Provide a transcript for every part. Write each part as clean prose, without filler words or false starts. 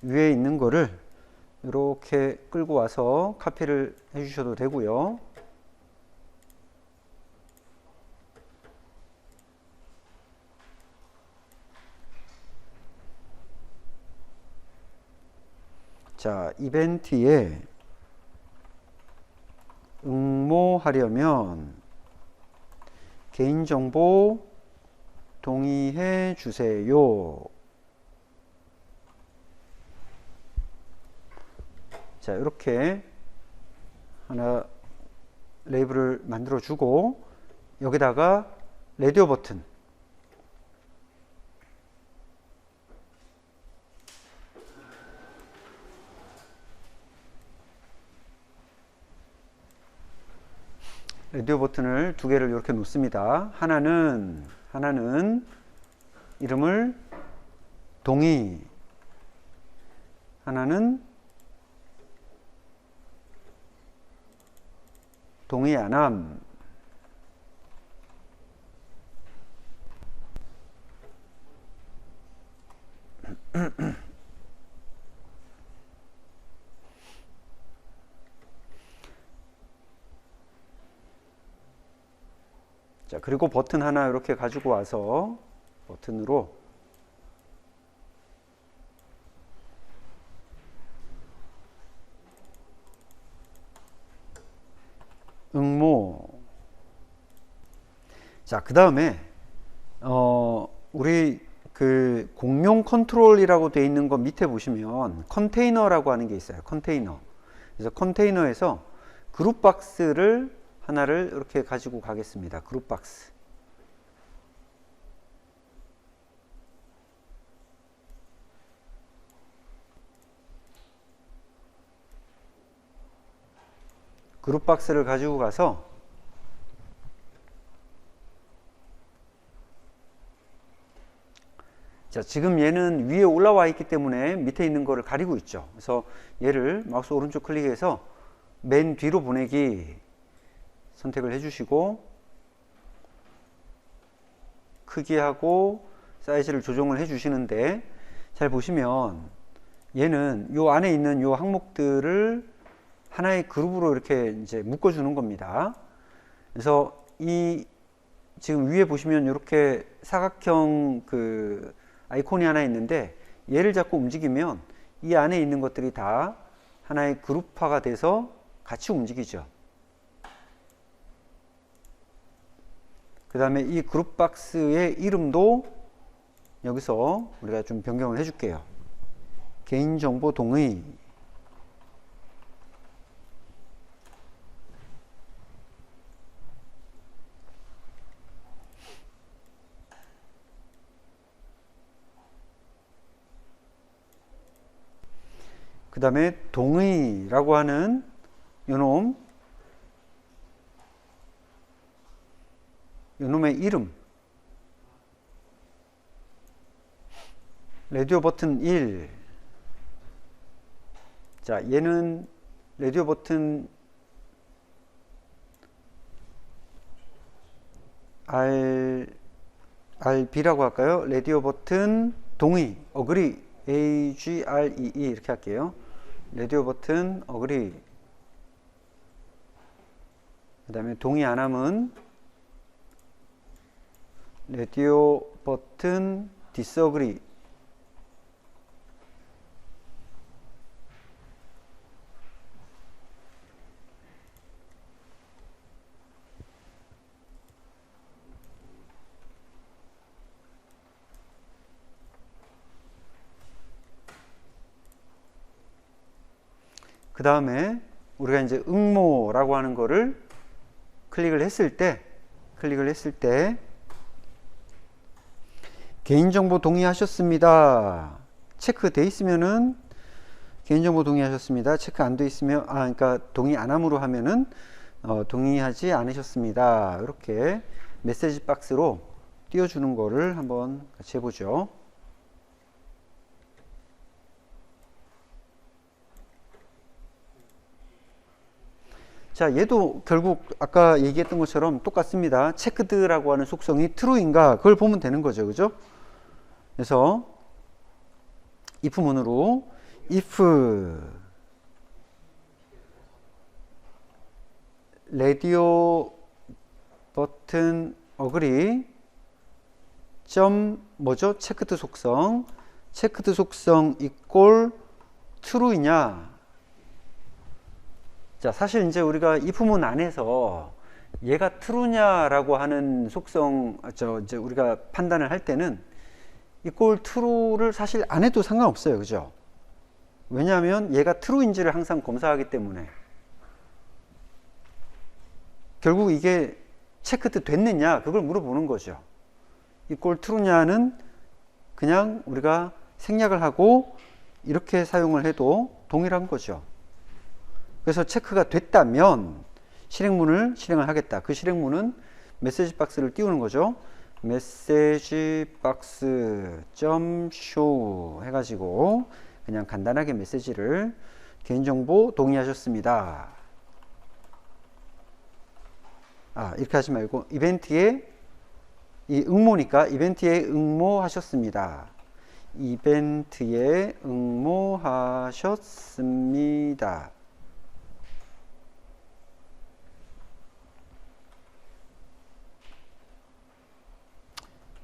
위에 있는 거를 이렇게 끌고 와서 카피를 해 주셔도 되고요. 자, 이벤트에 응모하려면 개인정보 동의해 주세요. 자, 이렇게 하나 레이블을 만들어 주고 여기다가 라디오 버튼 버튼을 두 개를 이렇게 놓습니다. 하나는 이름을 동의, 하나는 동의 안함. 자, 그리고 버튼 하나 이렇게 가지고 와서 버튼으로 응모. 자, 그 다음에 우리 그 공용 컨트롤이라고 되어 있는 거 밑에 보시면 컨테이너라고 하는 게 있어요. 컨테이너. 그래서 컨테이너에서 그룹 박스를 하나를 이렇게 가지고 가겠습니다. 그룹 박스. 그룹 박스를 가지고 가서 자, 지금 얘는 위에 올라와 있기 때문에 밑에 있는 거를 가리고 있죠. 그래서 얘를 마우스 오른쪽 클릭해서 맨 뒤로 보내기 선택을 해주시고 크기하고 사이즈를 조정을 해주시는데 잘 보시면 얘는 요 안에 있는 요 항목들을 하나의 그룹으로 이렇게 이제 묶어주는 겁니다. 그래서 이 지금 위에 보시면 이렇게 사각형 그 아이콘이 하나 있는데 얘를 자꾸 움직이면 이 안에 있는 것들이 다 하나의 그룹화가 돼서 같이 움직이죠. 그 다음에 이 그룹 박스의 이름도 여기서 우리가 좀 변경을 해줄게요. 개인정보 동의. 그 다음에 동의라고 하는 요놈의 이름. 라디오 버튼 1. 자, 얘는 라디오 버튼 RB라고 할까요? 라디오 버튼 동의, agree, AGREE 이렇게 할게요. 라디오 버튼 agree. 그 다음에 동의 안 함은 라디오 버튼 disagree. 그 다음에 우리가 이제 응모라고 하는 거를 클릭을 했을 때 개인정보 동의하셨습니다. 체크돼 있으면은 개인정보 동의하셨습니다. 체크 안 돼 있으면 그러니까 동의 안 함으로 하면은 동의하지 않으셨습니다. 이렇게 메시지 박스로 띄워주는 거를 한번 같이 해보죠. 자, 얘도 결국 아까 얘기했던 것처럼 똑같습니다. 체크드라고 하는 속성이 true인가 그걸 보면 되는 거죠. 그죠? 그래서 if 문으로 if radio 버튼 agree 점 뭐죠? 체크드 속성 이꼴 true이냐? 자, 사실 이제 우리가 if문 안에서 얘가 true냐라고 하는 속성, 이제 우리가 판단을 할 때는 equal true를 사실 안 해도 상관없어요. 그죠? 왜냐하면 얘가 true인지를 항상 검사하기 때문에. 결국 이게 체크드 됐느냐? 그걸 물어보는 거죠. equal true냐는 그냥 우리가 생략을 하고 이렇게 사용을 해도 동일한 거죠. 그래서 체크가 됐다면 실행문을 실행을 하겠다. 그 실행문은 메시지 박스를 띄우는 거죠. 메시지 박스 점 show 해가지고 그냥 간단하게 메시지를 개인정보 동의하셨습니다. 이렇게 하지 말고 이벤트에 이 응모니까 이벤트에 응모하셨습니다. 이벤트에 응모하셨습니다.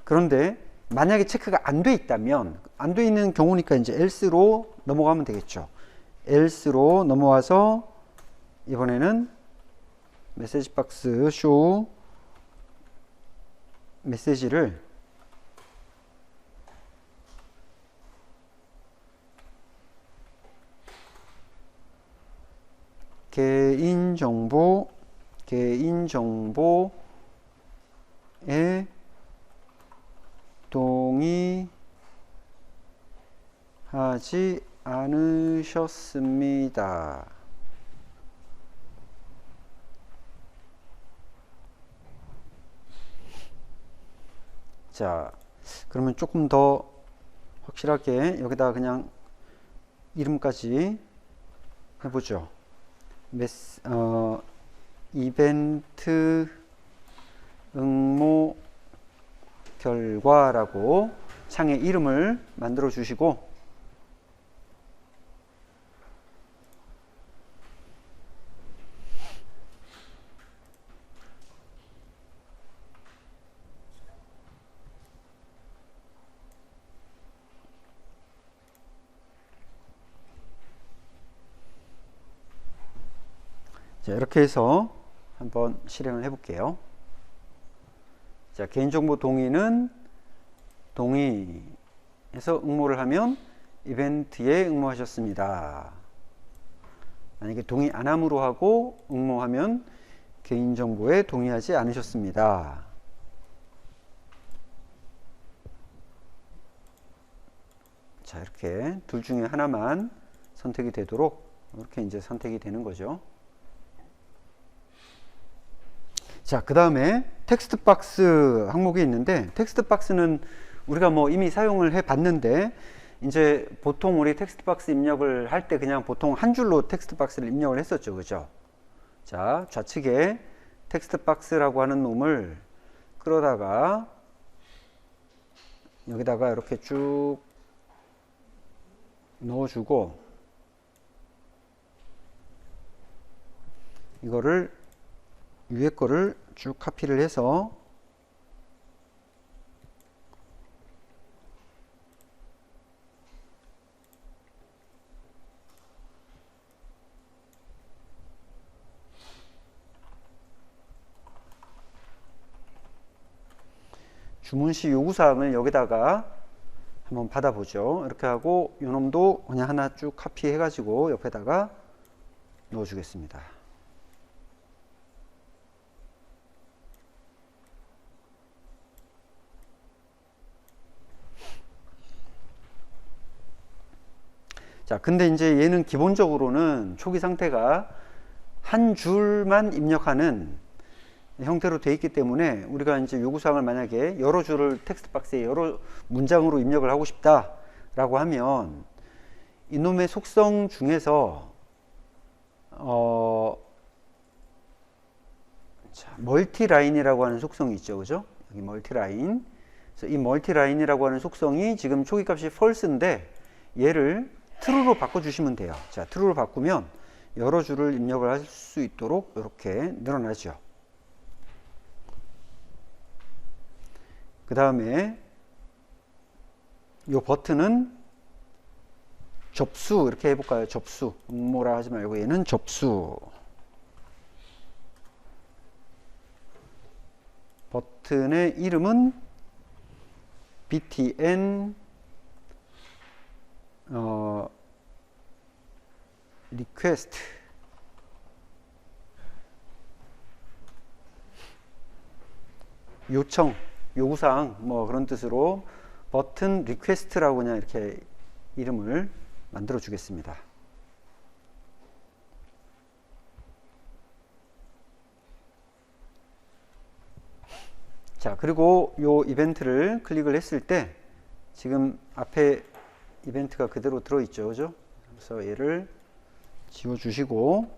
그런데 만약에 체크가 안 돼 있다면, 안 돼 있는 경우니까 이제 else로 넘어가면 되겠죠. else로 넘어와서 이번에는 메시지 박스 show 메시지를 개인정보에 동의하지 않으셨습니다. 자, 그러면 조금 더 확실하게 여기다가 그냥 이름까지 해보죠. 이벤트 응모 결과라고 창에 이름을 만들어 주시고, 자, 이렇게 해서 한번 실행을 해 볼게요. 자, 개인정보 동의는 동의해서 응모를 하면 이벤트에 응모하셨습니다. 만약에 동의 안 함으로 하고 응모하면 개인정보에 동의하지 않으셨습니다. 자, 이렇게 둘 중에 하나만 선택이 되도록 이렇게 이제 선택이 되는 거죠. 자, 그 다음에 텍스트 박스 항목이 있는데, 텍스트 박스는 우리가 뭐 이미 사용을 해 봤는데, 이제 보통 우리 텍스트 박스 입력을 할 때 그냥 보통 한 줄로 텍스트 박스를 입력을 했었죠. 그죠? 자, 좌측에 텍스트 박스라고 하는 놈을 끌어다가 여기다가 이렇게 쭉 넣어주고, 이거를 위에 거를 쭉 카피를 해서 주문 시 요구사항을 여기다가 한번 받아보죠. 이렇게 하고 요놈도 그냥 하나 쭉 카피해 가지고 옆에다가 넣어 주겠습니다. 자, 근데 이제 얘는 기본적으로는 초기 상태가 한 줄만 입력하는 형태로 되어 있기 때문에 우리가 이제 요구사항을 만약에 여러 줄을 텍스트 박스에 여러 문장으로 입력을 하고 싶다 라고 하면 이놈의 속성 중에서 멀티라인이라고 하는 속성이 있죠. 그죠? 여기 멀티라인. 그래서 이 멀티라인이라고 하는 속성이 지금 초기 값이 false인데 얘를 true로 바꿔주시면 돼요. 자, true로 바꾸면 여러 줄을 입력을 할 수 있도록 이렇게 늘어나죠. 그 다음에 이 버튼은 접수 이렇게 해볼까요? 접수. 뭐라 하지 말고 얘는 접수. 버튼의 이름은 btn request 요청, 요구사항 뭐 그런 뜻으로 버튼 리퀘스트라고 그냥 이렇게 이름을 만들어 주겠습니다. 자, 그리고 요 이벤트를 클릭을 했을 때 지금 앞에 이벤트가 그대로 들어있죠, 그죠? 그래서 얘를 지워주시고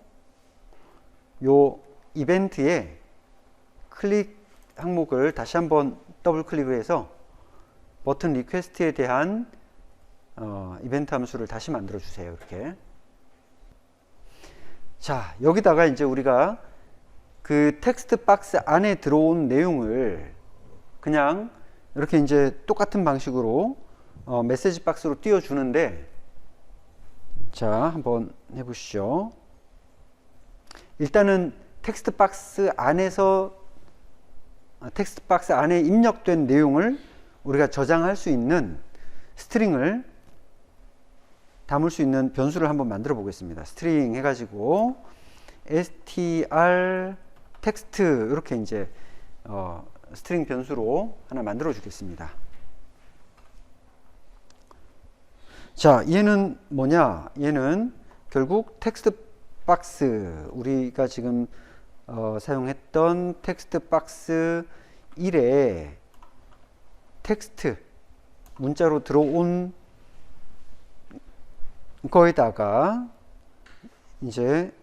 요 이벤트에 클릭 항목을 다시 한번 더블 클릭을 해서 버튼 리퀘스트에 대한 이벤트 함수를 다시 만들어 주세요. 이렇게. 자, 여기다가 이제 우리가 그 텍스트 박스 안에 들어온 내용을 그냥 이렇게 이제 똑같은 방식으로 메시지 박스로 띄워 주는데, 자, 한번 해보시죠. 일단은 텍스트 박스 안에 입력된 내용을 우리가 저장할 수 있는 스트링을 담을 수 있는 변수를 한번 만들어 보겠습니다. 스트링 해가지고 str 텍스트 이렇게 이제 스트링 변수로 하나 만들어 주겠습니다. 자, 얘는 뭐냐? 얘는 결국 텍스트 박스, 우리가 지금 사용했던 텍스트 박스 1에 텍스트 문자로 들어온 거에다가 이제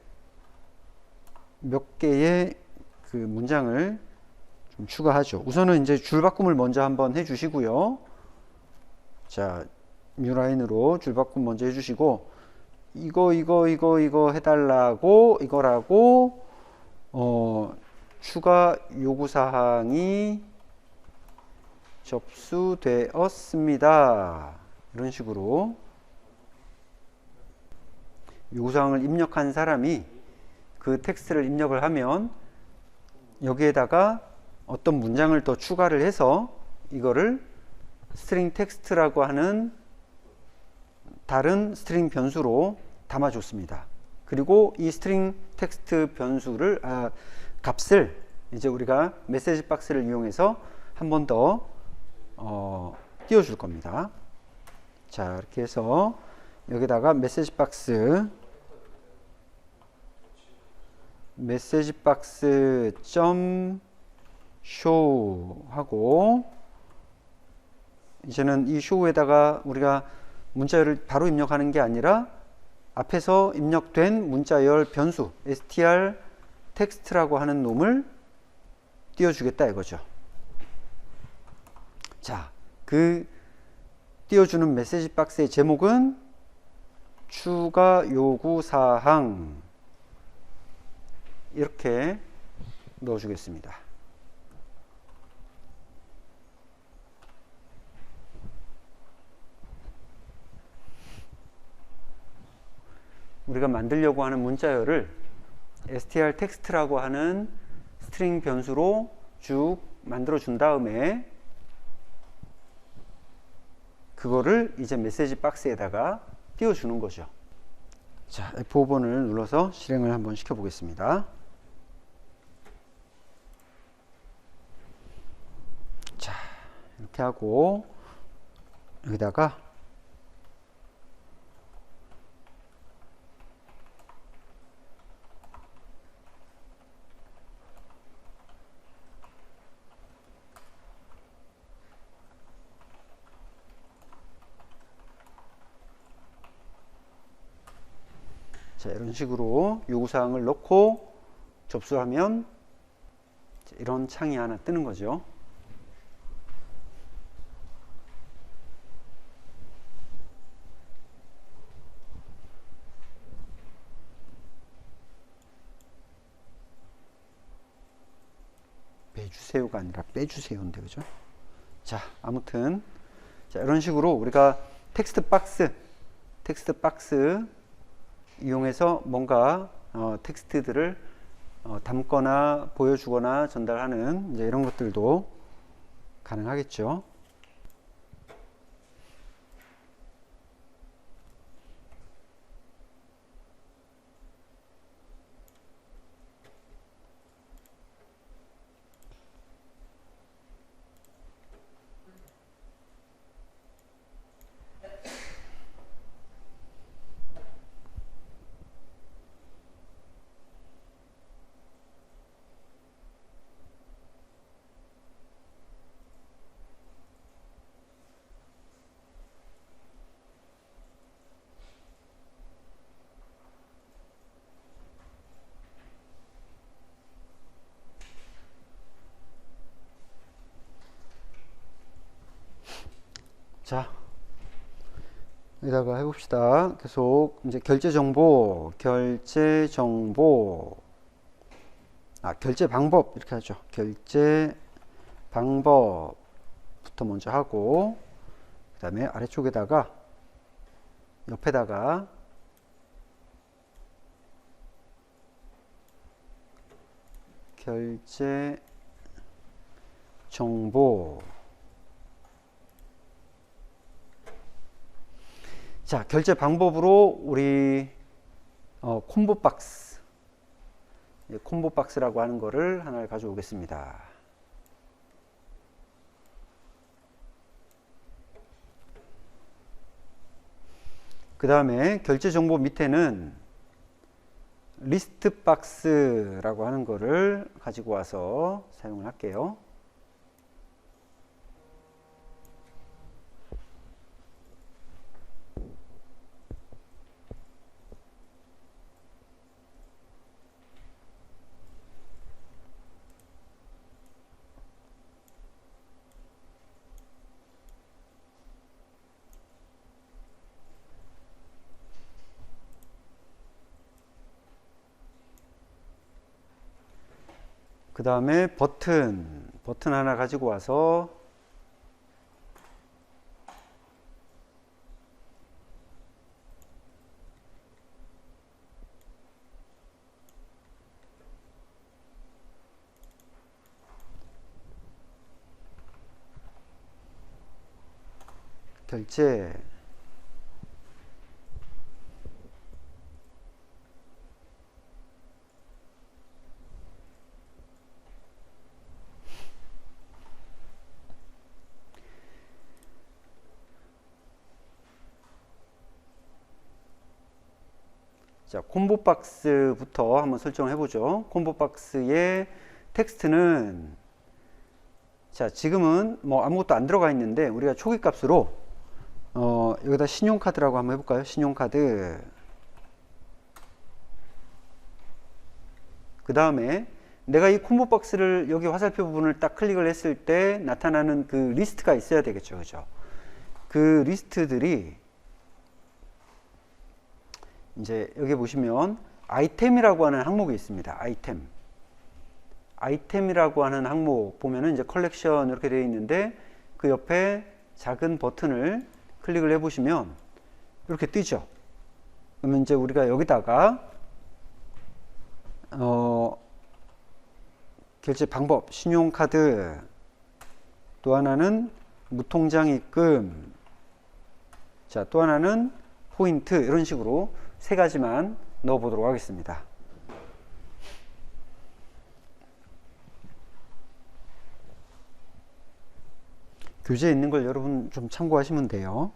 몇 개의 그 문장을 좀 추가하죠. 우선은 이제 줄바꿈을 먼저 한번 해 주시고요. 자, 뉴라인으로 줄바꿈 먼저 해주시고, 이거 해달라고, 이거라고, 추가 요구사항이 접수되었습니다. 이런 식으로 요구사항을 입력한 사람이 그 텍스트를 입력을 하면 여기에다가 어떤 문장을 더 추가를 해서 이거를 스트링 텍스트라고 하는 다른 스트링 변수로 담아줬습니다. 그리고 이 스트링 텍스트 변수를 값을 이제 우리가 메시지 박스를 이용해서 한 번 더 띄워줄 겁니다. 자, 이렇게 해서 여기다가 메시지 박스 점 show 하고, 이제는 이 show에다가 우리가 문자열을 바로 입력하는 게 아니라 앞에서 입력된 문자열 변수 str 텍스트라고 하는 놈을 띄워주겠다 이거죠. 자, 그 띄워주는 메시지 박스의 제목은 추가 요구사항 이렇게 넣어주겠습니다. 우리가 만들려고 하는 문자열을 str 텍스트라고 하는 스트링 변수로 쭉 만들어 준 다음에 그거를 이제 메시지 박스에다가 띄워주는 거죠. 자, F5번을 눌러서 실행을 한번 시켜 보겠습니다. 자, 이렇게 하고 여기다가 자, 이런 식으로 요구사항을 넣고 접수하면 이런 창이 하나 뜨는 거죠. 주세요가 아니라 빼주세요인데, 그죠? 자, 아무튼 자, 이런 식으로 우리가 텍스트 박스 이용해서 뭔가 텍스트들을 담거나 보여주거나 전달하는 이제 이런 것들도 가능하겠죠. 자, 여기다가 해봅시다. 계속 이제 결제 방법 이렇게 하죠. 결제 방법부터 먼저 하고, 그 다음에 아래쪽에다가 옆에다가 결제 정보. 자, 결제 방법으로 우리 콤보 박스라고 하는 거를 하나를 가져오겠습니다. 그 다음에 결제 정보 밑에는 리스트 박스라고 하는 거를 가지고 와서 사용을 할게요. 그 다음에 버튼 하나 가지고 와서 결제 자, 콤보 박스부터 한번 설정을 해보죠. 콤보 박스의 텍스트는 자, 지금은 뭐 아무것도 안 들어가 있는데 우리가 초기 값으로 여기다 신용카드라고 한번 해볼까요? 신용카드. 그 다음에 내가 이 콤보 박스를 여기 화살표 부분을 딱 클릭을 했을 때 나타나는 그 리스트가 있어야 되겠죠, 그죠? 그 리스트들이 이제 여기 보시면 아이템이라고 하는 항목이 있습니다. 아이템이라고 하는 항목 보면은 이제 컬렉션 이렇게 되어 있는데 그 옆에 작은 버튼을 클릭을 해 보시면 이렇게 뜨죠. 그러면 이제 우리가 여기다가 결제 방법, 신용카드, 또 하나는 무통장 입금, 자, 또 하나는 포인트, 이런 식으로 세 가지만 넣어 보도록 하겠습니다. 교재에 있는 걸 여러분 좀 참고하시면 돼요.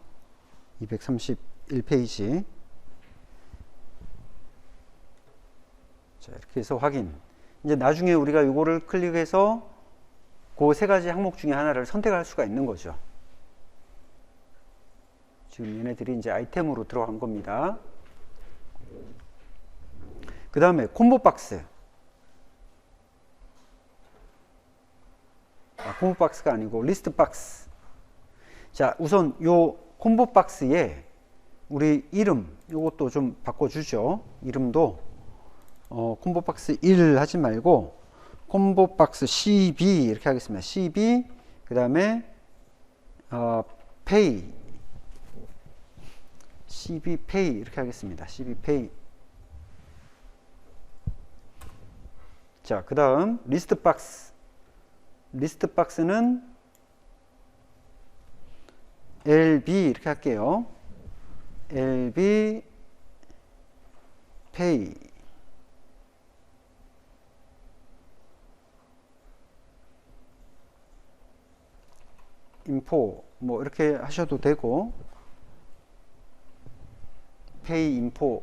231페이지. 자, 이렇게 해서 확인. 이제 나중에 우리가 이거를 클릭해서 그 세 가지 항목 중에 하나를 선택할 수가 있는 거죠. 지금 얘네들이 이제 아이템으로 들어간 겁니다. 그 다음에 콤보 박스. 콤보 박스가 아니고 리스트 박스. 자, 우선 요 콤보 박스에 우리 이름 요것도 좀 바꿔주죠. 이름도 콤보 박스 1 하지 말고 콤보 박스 CB 이렇게 하겠습니다. CB 그 다음에 페이 CB 페이 이렇게 하겠습니다. CB 페이. 자, 그 다음 리스트 박스. 리스트 박스는 LB 이렇게 할게요. LB 페이. 인포 뭐 이렇게 하셔도 되고, 페이 인포.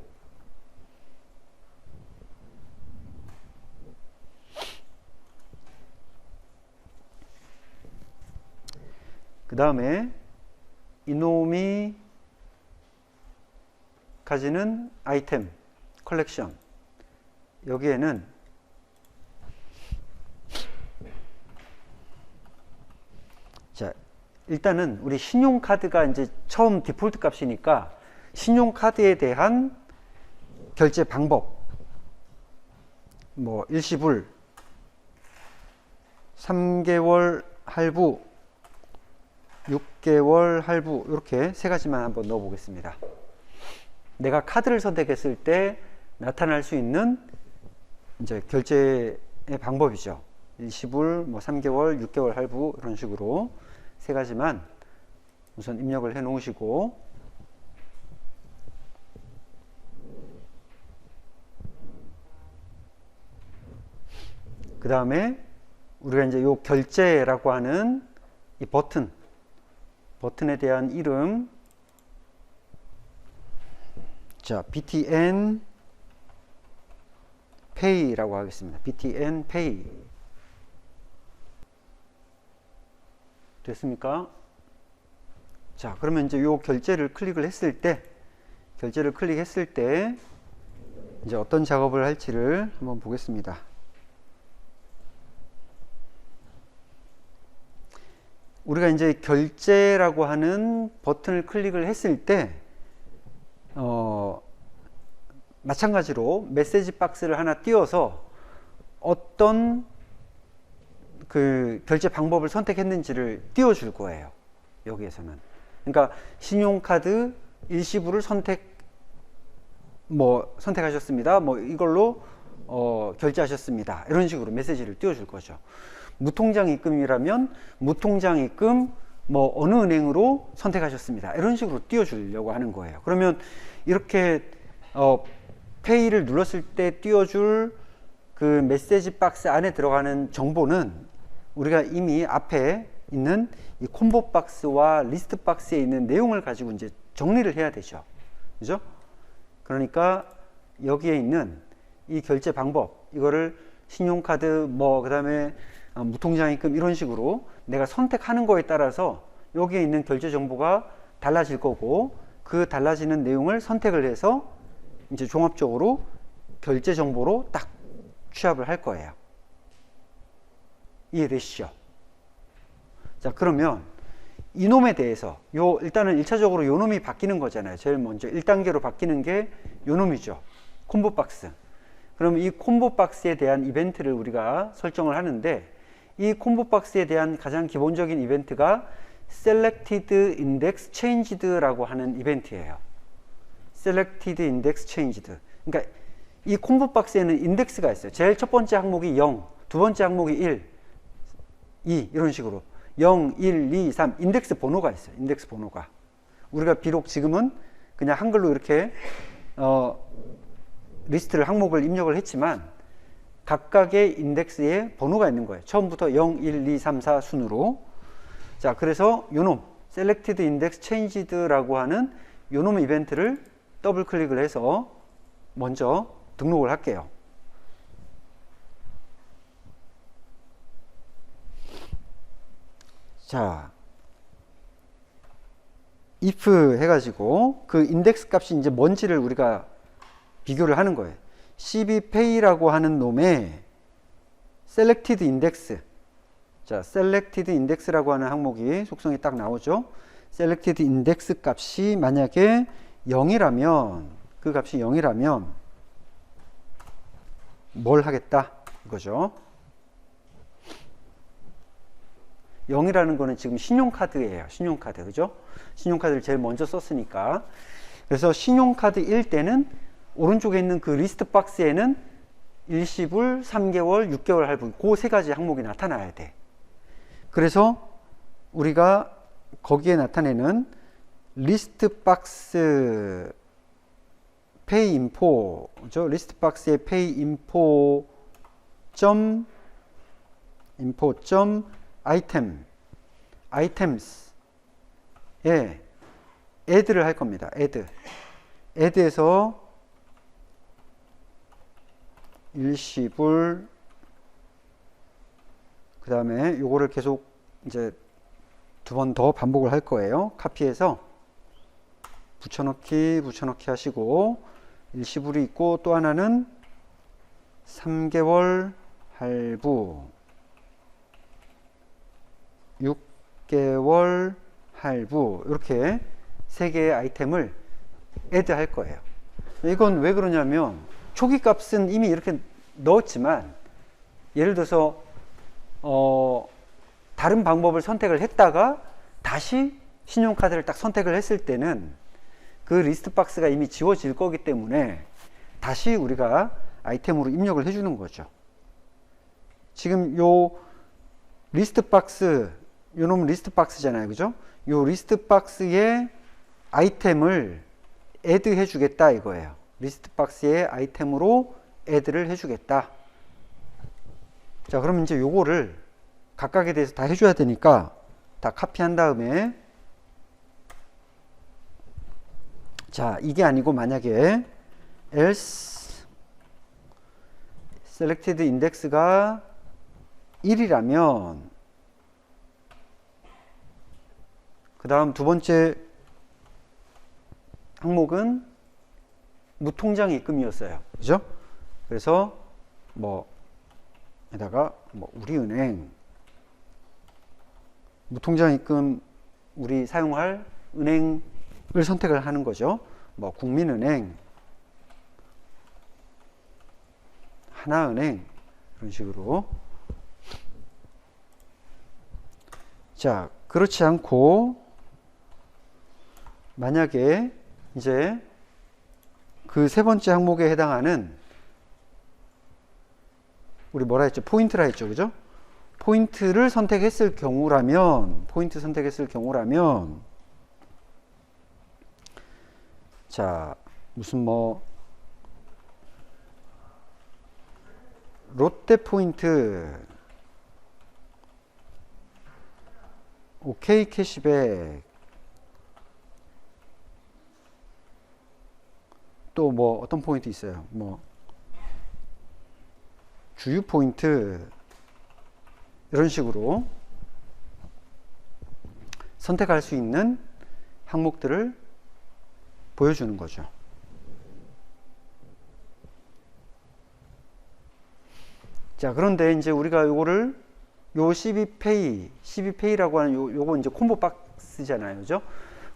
그 다음에 이놈이 가지는 아이템 컬렉션, 여기에는 자, 일단은 우리 신용카드가 이제 처음 디폴트 값이니까 신용카드에 대한 결제 방법, 뭐 일시불, 3개월 할부, 6개월 할부, 이렇게 세 가지만 한번 넣어 보겠습니다. 내가 카드를 선택했을 때 나타날 수 있는 이제 결제의 방법이죠. 일시불, 뭐 3개월, 6개월 할부, 이런 식으로 세 가지만 우선 입력을 해 놓으시고, 그 다음에 우리가 이제 요 결제라고 하는 이 버튼에 대한 이름, 자, BTN Pay라고 하겠습니다. BTN Pay. 됐습니까? 자, 그러면 이제 요 결제를 클릭했을 때 이제 어떤 작업을 할지를 한번 보겠습니다. 우리가 이제 결제라고 하는 버튼을 클릭을 했을 때 마찬가지로 메시지 박스를 하나 띄워서 어떤 그 결제 방법을 선택했는지를 띄워줄 거예요. 여기에서는. 그러니까 신용카드 일시불을 선택하셨습니다. 뭐 이걸로 결제하셨습니다. 이런 식으로 메시지를 띄워줄 거죠. 무통장 입금이라면 무통장 입금 뭐 어느 은행으로 선택하셨습니다. 이런 식으로 띄워주려고 하는 거예요. 그러면 이렇게 페이를 눌렀을 때 띄워줄 그 메시지 박스 안에 들어가는 정보는 우리가 이미 앞에 있는 이 콤보 박스와 리스트 박스에 있는 내용을 가지고 이제 정리를 해야 되죠. 그죠? 그러니까 여기에 있는 이 결제 방법, 이거를 신용카드 그 다음에 무통장 입금 이런 식으로 내가 선택하는 거에 따라서 여기에 있는 결제 정보가 달라질 거고, 그 달라지는 내용을 선택을 해서 이제 종합적으로 결제 정보로 딱 취합을 할 거예요. 이해되시죠? 자, 그러면 이놈에 대해서 일단은 1차적으로 요놈이 바뀌는 거잖아요. 제일 먼저 1단계로 바뀌는 게 요놈이죠. 콤보 박스. 그럼 이 콤보 박스에 대한 이벤트를 우리가 설정을 하는데, 이 콤보 박스에 대한 가장 기본적인 이벤트가 Selected Index Changed라고 하는 이벤트예요. Selected Index Changed. 그러니까 이 콤보 박스에는 인덱스가 있어요. 제일 첫 번째 항목이 0, 두 번째 항목이 1, 2 이런 식으로 0, 1, 2, 3 인덱스 번호가 있어요. 인덱스 번호가. 우리가 비록 지금은 그냥 한글로 이렇게 리스트를 항목을 입력을 했지만 각각의 인덱스에 번호가 있는 거예요. 처음부터 0, 1, 2, 3, 4 순으로. 자, 그래서 요놈 Selected Index Changed라고 하는 요놈 이벤트를 더블 클릭을 해서 먼저 등록을 할게요. 자, if 해가지고 그 인덱스 값이 이제 뭔지를 우리가 비교를 하는 거예요. cbpay라고 하는 놈의 selected index. 자, selected index라고 하는 항목이 속성이 딱 나오죠. selected index 값이 만약에 0이라면, 그 값이 0이라면 뭘 하겠다 이거죠. 0이라는 거는 지금 신용카드예요. 신용카드. 그죠? 신용카드를 제일 먼저 썼으니까. 그래서 신용카드일 때는 오른쪽에 있는 그 리스트 박스에는 일시불, 3개월, 6개월 할부 그 세 가지 항목이 나타나야 돼. 그래서 우리가 거기에 나타내는 리스트 박스 페이 인포죠. 리스트 박스의 페이 인포 점 아이템 아이템스에 add를 할 겁니다. add에서 일시불 그 다음에 요거를 계속 이제 두 번 더 반복을 할 거예요. 카피해서 붙여넣기 하시고 일시불이 있고 또 하나는 3개월 할부 6개월 할부 이렇게 세 개의 아이템을 add 할 거예요. 이건 왜 그러냐면 초기 값은 이미 이렇게 넣었지만 예를 들어서 다른 방법을 선택을 했다가 다시 신용카드를 딱 선택을 했을 때는 그 리스트 박스가 이미 지워질 거기 때문에 다시 우리가 아이템으로 입력을 해주는 거죠. 지금 요 리스트 박스, 요 놈은 리스트 박스잖아요. 그죠? 요 리스트 박스에 아이템을 add 해주겠다 이거예요. 리스트 박스에 아이템으로 add를 해주겠다. 자, 그럼 이제 요거를 각각에 대해서 다 해줘야 되니까 다 카피한 다음에 자, 이게 아니고 만약에 else selected index가 1이라면 그 다음 두 번째 항목은 무통장 입금이었어요. 그죠? 그래서 에다가 우리은행 무통장 입금 우리 사용할 은행을 선택을 하는 거죠. 국민은행, 하나은행 이런 식으로. 자, 그렇지 않고 만약에 이제 그 세 번째 항목에 해당하는 우리 뭐라 했죠? 포인트라 했죠. 그죠? 포인트를 선택했을 경우라면 자, 무슨 롯데 포인트, OK 캐시백, 또 어떤 포인트 있어요? 주유 포인트 이런 식으로 선택할 수 있는 항목들을 보여주는 거죠. 자, 그런데 이제 우리가 요거를 요 CB페이라고 하는 요거 이제 콤보 박스잖아요. 그죠?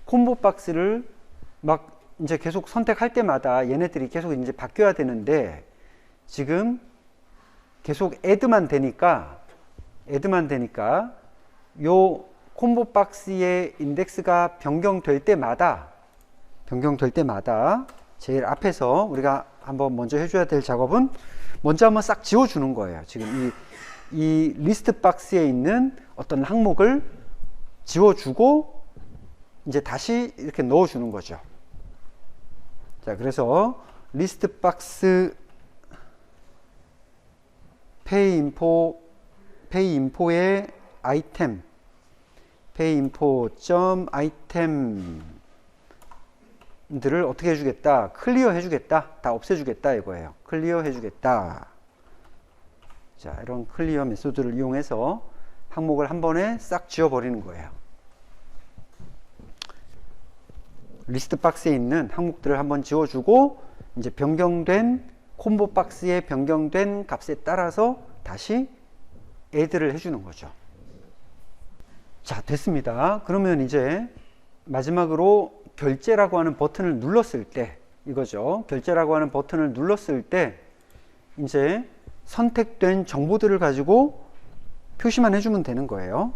콤보 박스를 막 이제 계속 선택할 때마다 얘네들이 계속 이제 바뀌어야 되는데 지금 계속 add만 되니까 요 콤보 박스의 인덱스가 변경될 때마다 제일 앞에서 우리가 한번 먼저 해줘야 될 작업은 먼저 한번 싹 지워주는 거예요. 지금 이 리스트 박스에 있는 어떤 항목을 지워주고 이제 다시 이렇게 넣어주는 거죠. 자, 그래서 리스트 박스 페이 인포의 아이템 페이 인포 점 아이템들을 어떻게 해주겠다? 클리어 해주겠다. 다 없애주겠다 이거예요. 클리어 해주겠다. 자, 이런 클리어 메소드를 이용해서 항목을 한 번에 싹 지워버리는 거예요. 리스트 박스에 있는 항목들을 한번 지워주고 이제 변경된 콤보 박스에 변경된 값에 따라서 다시 add를 해주는 거죠. 자, 됐습니다. 그러면 이제 마지막으로 결제라고 하는 버튼을 눌렀을 때 이거죠. 결제라고 하는 버튼을 눌렀을 때 이제 선택된 정보들을 가지고 표시만 해주면 되는 거예요.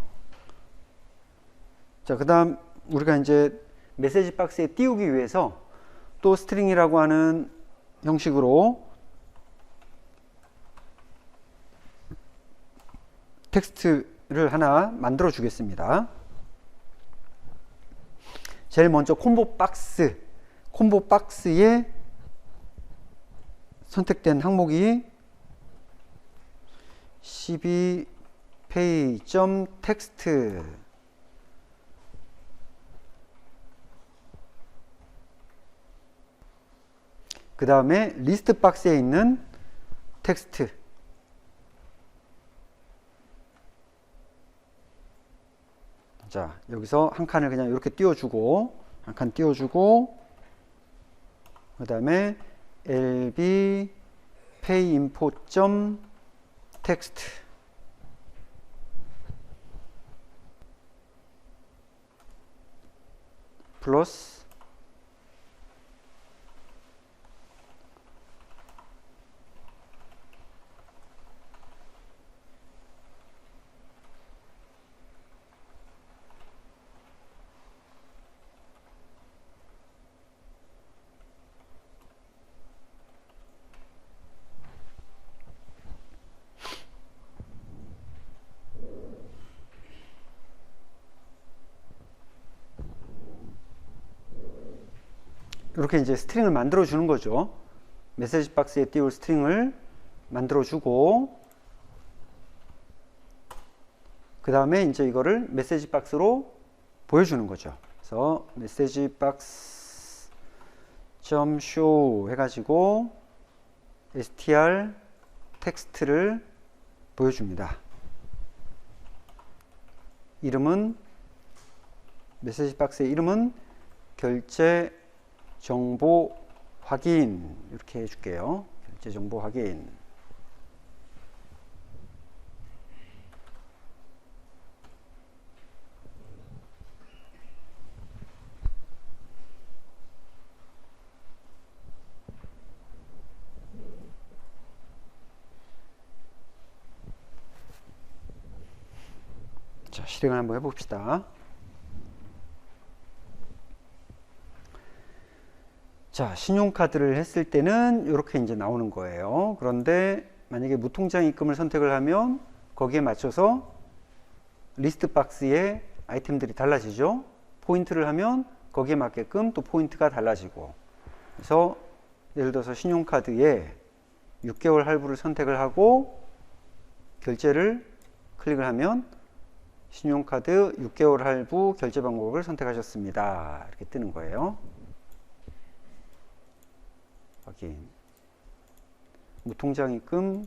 자, 그 다음 우리가 이제 메시지 박스에 띄우기 위해서 또 스트링이라고 하는 형식으로 텍스트를 하나 만들어 주겠습니다. 제일 먼저 콤보 박스에 선택된 항목이 cbpay.text 그 다음에 리스트 박스에 있는 텍스트 자, 여기서 한 칸을 그냥 이렇게 띄워주고 한 칸 띄워주고 그 다음에 lb payinfo.text 플러스 이렇게 이제 스트링을 만들어 주는 거죠. 메시지 박스에 띄울 스트링을 만들어 주고 그 다음에 이제 이거를 메시지 박스로 보여주는 거죠. 그래서 메시지 박스 .show 해가지고 str 텍스트를 보여줍니다. 이름은 메시지 박스의 이름은 결제 정보 확인 이렇게 해줄게요. 결제 정보 확인. 자, 실행을 한번 해봅시다. 자, 신용카드를 했을 때는 이렇게 이제 나오는 거예요. 그런데 만약에 무통장 입금을 선택을 하면 거기에 맞춰서 리스트 박스에 아이템들이 달라지죠. 포인트를 하면 거기에 맞게끔 또 포인트가 달라지고. 그래서 예를 들어서 신용카드에 6개월 할부를 선택을 하고 결제를 클릭을 하면 신용카드 6개월 할부 결제 방법을 선택하셨습니다. 이렇게 뜨는 거예요. 확인. 무통장 입금